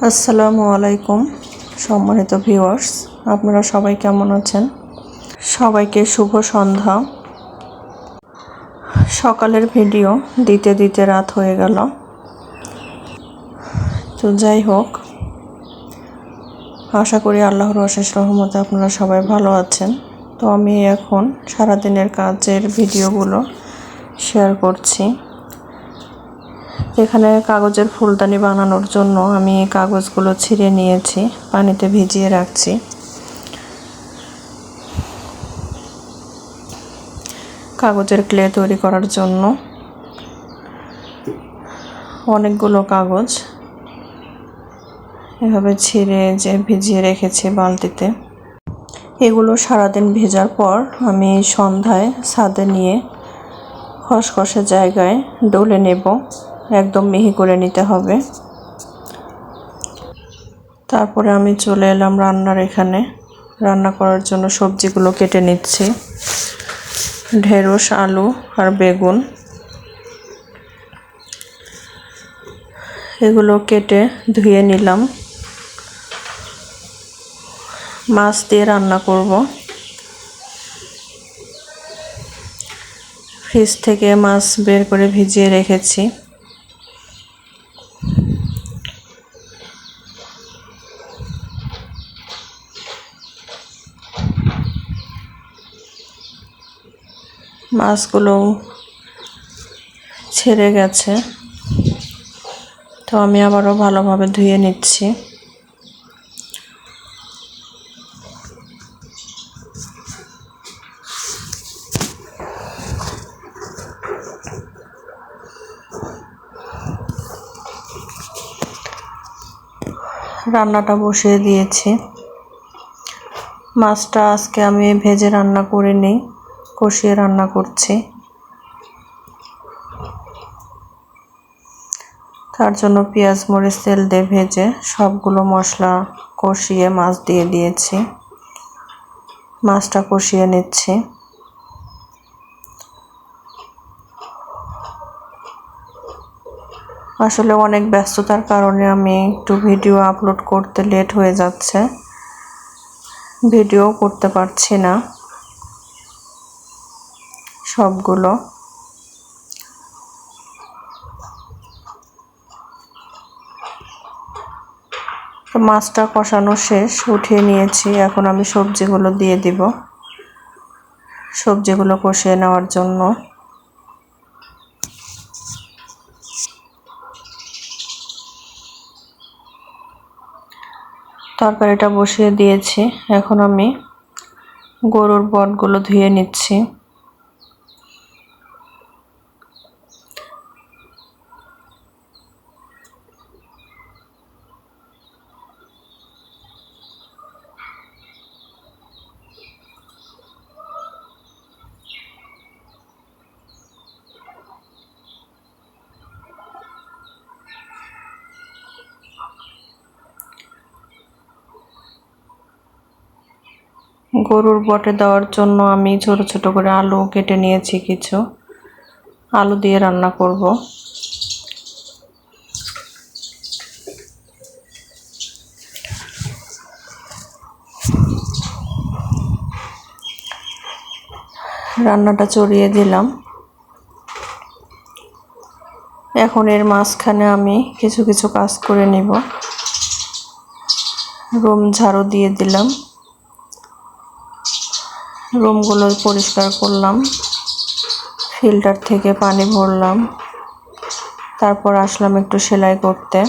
আসসালামু আলাইকুম সম্মানিত ভিউয়ার্স, আপনারা সবাই কেমন আছেন? সবাইকে শুভ সন্ধ্যা। সকালের ভিডিও দিতে দিতে রাত হয়ে গেল। তো যাই হোক, আশা করি আল্লাহর অশেষ রহমতে আপনারা সবাই ভালো আছেন। তো আমি এখন সারাদিনের কাজের ভিডিওগুলো শেয়ার করছি। এখানে কাগজের ফুলদানি বানানোর জন্য আমি কাগজগুলো ছিঁড়ে নিয়েছি, পানিতে ভিজিয়ে রাখছি। কাগজের ক্লে তৈরি করার জন্য অনেকগুলো কাগজ এভাবে ছিঁড়ে ভিজিয়ে রেখেছি বালতিতে। এগুলো সারাদিন ভেজার পর আমি সন্ধ্যায় ছাদে নিয়ে খসখসে জায়গায় ডলে নেব। একদম মিহি করে নিতে হবে। তারপরে আমি চলে এলাম এখানে রান্না করার জন্য সবজিগুলো কেটে নিচ্ছি। ঢেঁড়স, আলু আর বেগুন এগুলো কেটে ধুয়ে নিলাম। মাছ দিয়ে রান্না করব। ফ্রিজ থেকে মাছ বের করে ভিজিয়ে রেখেছি। মাছগুলো ছেড়ে গেছে, তো আমি আবারও ভালোভাবে ধুয়ে নিচ্ছি। রান্নাটা বসিয়ে দিয়েছি। মাছটা আজকে আমি ভেজে রান্না করিনি, কষিয়ে রান্না করছি। তার জন্য পেঁয়াজ মরিচ তেল দিয়ে ভেজে সবগুলো মশলা কষিয়ে মাছ দিয়ে দিয়েছি। মাছটা কষিয়ে নিচ্ছি। আসলে অনেক ব্যস্ততার কারণে আমি একটু ভিডিও আপলোড করতে লেট হয়ে যাচ্ছে, ভিডিও করতে পারছি না সবগুলো। তো মাছটা কষানো শেষ, উঠিয়ে নিয়েছি। এখন আমি সবজিগুলো দিয়ে দিব, সবজিগুলো কষিয়ে নেওয়ার জন্য। তরকারিটা বসিয়ে দিয়েছি। এখন আমি গরুর বটগুলো ধুয়ে নিচ্ছি। গরুর বটে দেওয়ার জন্য আমি ছোট ছোট করে আলু কেটে নিয়েছি। কিছু আলু দিয়ে রান্না করব। রান্নাটা চড়িয়ে দিলাম। এখন এর মাঝখানে আমি কিছু কিছু কাজ করে নিব। রুম ঝাড়ু দিয়ে দিলাম, রুমগুলো পরিষ্কার করলাম, ফিল্টার থেকে পানি ভরলাম। তারপর আসলাম একটু সেলাই করতে।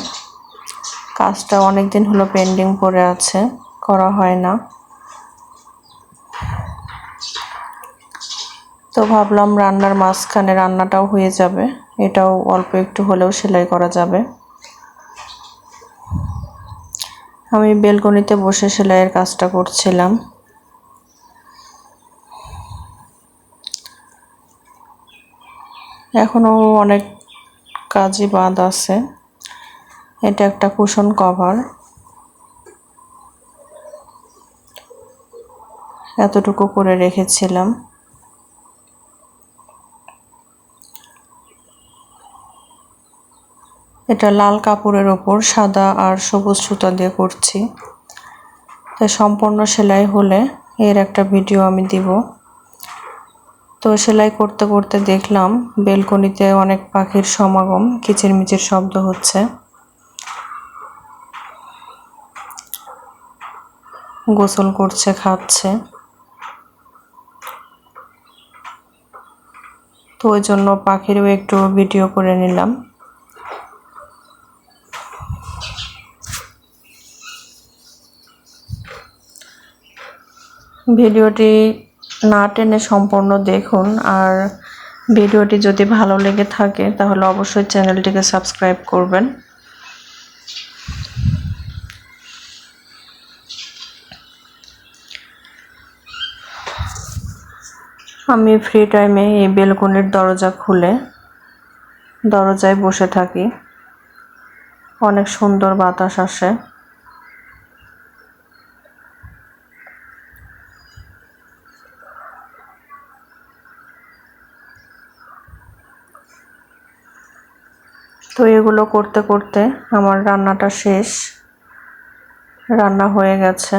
কাজটা অনেক দিন হলো পেন্ডিং পড়ে আছে, করা হয় না। তো ভাবলাম রান্নার মাঝখানে রান্নাটাও হয়ে যাবে, এটাও অল্প একটু হলেও সেলাই করা যাবে। আমি বেলকনিতে বসে সেলাইয়ের কাজটা করছিলাম। এখনো অনেক কাজই বাদ আছে। এটা একটা কুশন কভার, এতটুকু করে রেখেছিলাম। এটা লাল কাপড়ের ওপর সাদা আর সবুজ সুতা দিয়ে করছি। তো সম্পূর্ণ সেলাই হলে এর একটা ভিডিও আমি দিব। তো সেলাই করতে করতে দেখলাম বেলকনিতে অনেক পাখির সমাগম, কিচিরমিচির শব্দ হচ্ছে। গোসল করছে, খাচ্ছে। তো ওই জন্য পাখিরও একটু ভিডিও করে নিলাম। ভিডিওটি না টেনে সম্পূর্ণ দেখুন, আর ভিডিওটি যদি ভালো লেগে থাকে তাহলে অবশ্যই চ্যানেলটিকে সাবস্ক্রাইব করবেন। আমি ফ্রি টাইমে এই বেলকনির দরজা খুলে দরজায় বসে থাকি, অনেক সুন্দর বাতাস আসে। তো এগুলো করতে করতে আমার রান্নাটা শেষ, রান্না হয়ে গেছে।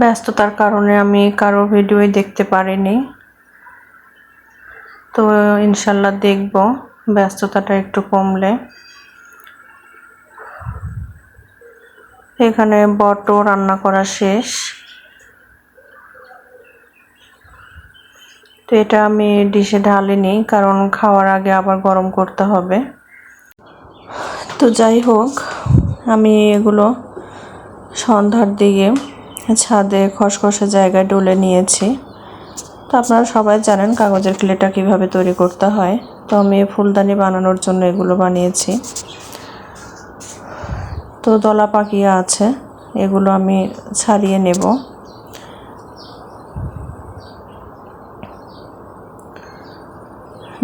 ব্যস্ততার কারণে আমি কারো ভিডিওই দেখতে পারিনি, তো ইনশাল্লাহ দেখব ব্যস্ততাটা একটু কমলে। এখানে বটও রান্না করা শেষ। তো এটা আমি ডিশে ঢালিনি, কারণ খাওয়ার আগে আবার গরম করতে হবে। তো যাই হোক, আমি এগুলো সন্ধ্যার দিকে ছাদে খসখসে জায়গায় ডলে নিয়েছি। তো আপনারা সবাই জানেন কাগজের ক্লেটা কিভাবে তৈরি করতে হয়। তো আমি ফুলদানি বানানোর জন্য এগুলো বানিয়েছি। তো দলা পাকিয়ে আছে, এগুলো আমি ছাড়িয়ে নেব।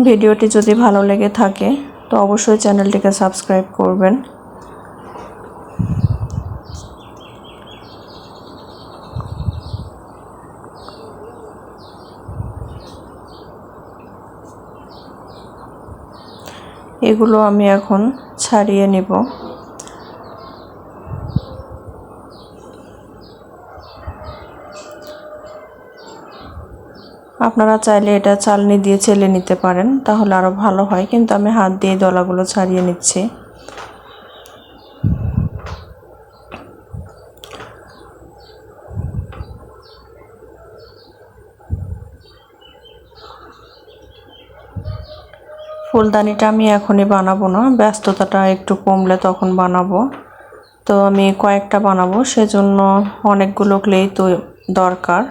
ভিডিওটি যদি ভালো লেগে থাকে তো অবশ্যই চ্যানেলটিকে সাবস্ক্রাইব করবেন। এগুলো আমি এখন ছাড়িয়ে নেব। আপনারা চাইলে এটা চালনি দিয়ে চেলে নিতে পারেন, তাহলে আরো ভালো হয়, কিন্তু আমি হাত দিয়ে দলাগুলো ছাড়িয়ে নিচ্ছি। ফুলদানিটা আমি এখনই বানাবো না, ব্যস্ততাটা একটু কমলে তখন বানাবো। তো আমি কয়েকটা বানাবো, সেজন্য অনেকগুলো ক্লেই তো দরকার।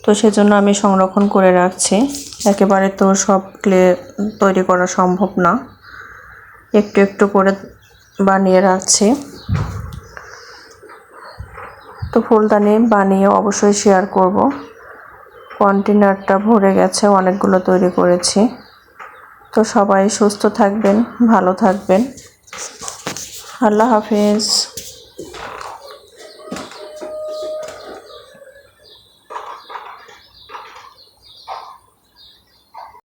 তো সেজন্য আমি সংরক্ষণ করে রাখছি। একেবারে তো সব ক্লে তৈরি করা সম্ভব না, একটু একটু করে বানিয়ে রাখছি। তো ফুলদানি বানিয়ে অবশ্যই শেয়ার করব। কন্টেনারটা ভরে গেছে, অনেকগুলো তৈরি করেছি। তো সবাই সুস্থ থাকবেন, ভালো থাকবেন। আল্লাহ হাফেজ।